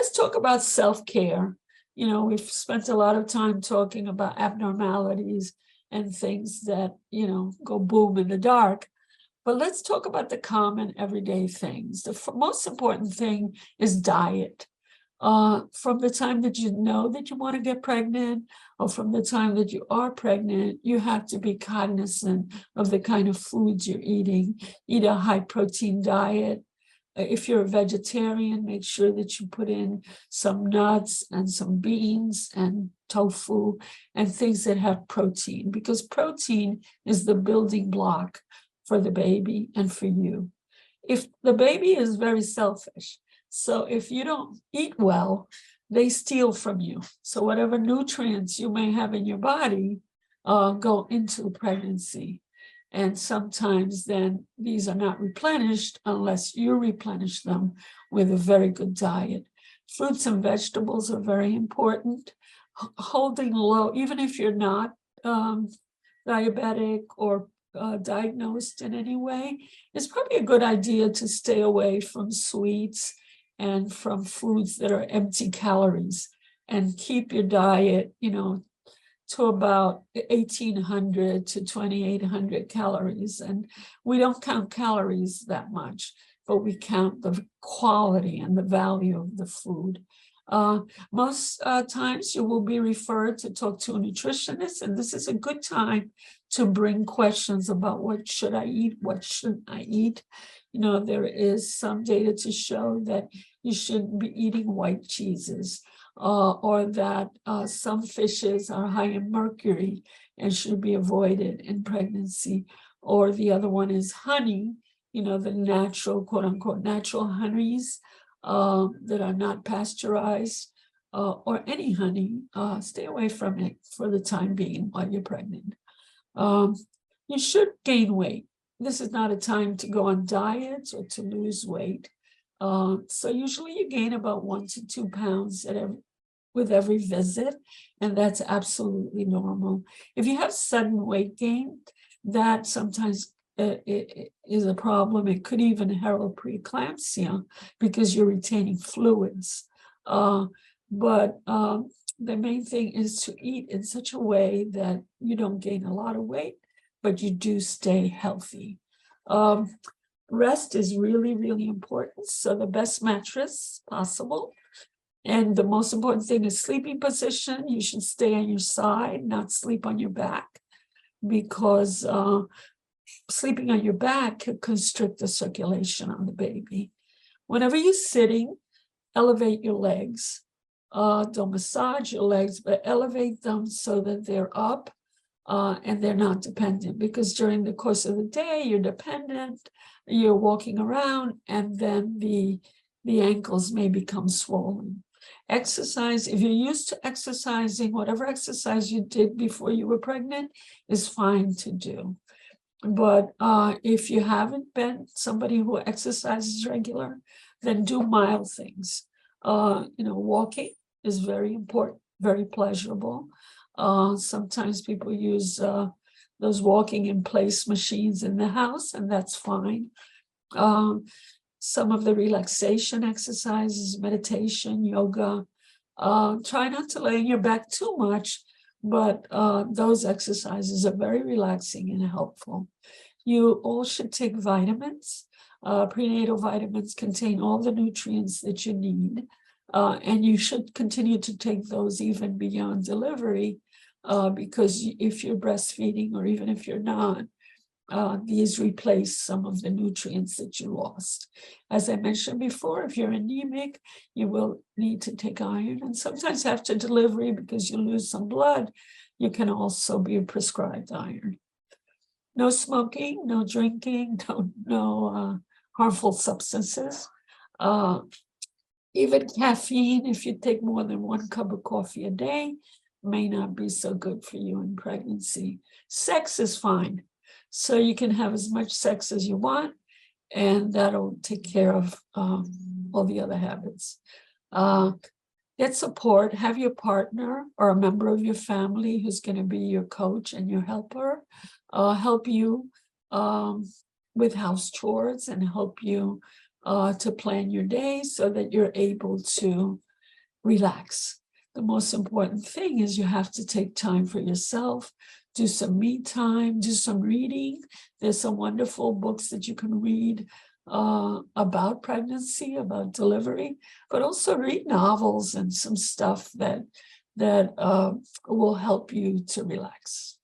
let's talk about self-care. You know, we've spent a lot of time talking about abnormalities and things that, you know, go boom in the dark. But let's talk about the common everyday things. The most important thing is diet. From the time that you know that you want to get pregnant, or from the time that you are pregnant, you have to be cognizant of the kind of foods you're eating. Eat a high protein diet. If you're a vegetarian, make sure that you put in some nuts and some beans and tofu and things that have protein, because protein is the building block for the baby and for you. If the baby is very selfish, so if you don't eat well, they steal from you. So whatever nutrients you may have in your body go into pregnancy. And sometimes then these are not replenished unless you replenish them with a very good diet. Fruits and vegetables are very important. Holding low, even if you're not diabetic or diagnosed in any way, it's probably a good idea to stay away from sweets and from foods that are empty calories, and keep your diet, you know, to about 1,800 to 2,800 calories. And we don't count calories that much, but we count the quality and the value of the food. Most times you will be referred to talk to a nutritionist, and this is a good time to bring questions about what should I eat, what shouldn't I eat. You know, there is some data to show that you shouldn't be eating white cheeses, or that some fishes are high in mercury and should be avoided in pregnancy. Or the other one is honey, you know, the natural, quote unquote, natural honeys that are not pasteurized, or any honey. Stay away from it for the time being while you're pregnant. You should gain weight. This is not a time to go on diets or to lose weight. So usually you gain about 1 to 2 pounds with every visit, and that's absolutely normal. If you have sudden weight gain, that sometimes it is a problem. It could even herald preeclampsia because you're retaining fluids. But the main thing is to eat in such a way that you don't gain a lot of weight, but you do stay healthy. Rest is really, really important. So the best mattress possible. And the most important thing is sleeping position. You should stay on your side, not sleep on your back, because sleeping on your back could constrict the circulation on the baby. Whenever you're sitting, elevate your legs. Don't massage your legs, but elevate them so that they're up and they're not dependent, because during the course of the day, you're dependent, you're walking around, and then the ankles may become swollen. Exercise, if you're used to exercising, whatever exercise you did before you were pregnant is fine to do. But if you haven't been somebody who exercises regular, then do mild things. You know, walking is very important, very pleasurable. Sometimes people use those walking in place machines in the house, and that's fine. Some of the relaxation exercises, meditation, yoga. Try not to lay on your back too much, but those exercises are very relaxing and helpful. You all should take vitamins. Prenatal vitamins contain all the nutrients that you need, and you should continue to take those even beyond delivery, because if you're breastfeeding, or even if you're not, these replace some of the nutrients that you lost. As I mentioned before, if you're anemic, you will need to take iron, and sometimes after delivery, because you lose some blood, you can also be prescribed iron. No smoking, no drinking, no harmful substances. Even caffeine, if you take more than 1 cup of coffee a day, may not be so good for you in pregnancy. Sex is fine. So you can have as much sex as you want, and that'll take care of all the other habits. Get support. Have your partner or a member of your family who's going to be your coach and your helper help you with house chores and help you to plan your day so that you're able to relax. The most important thing is you have to take time for yourself, do some me time, do some reading. There's some wonderful books that you can read about pregnancy, about delivery, but also read novels and some stuff that will help you to relax.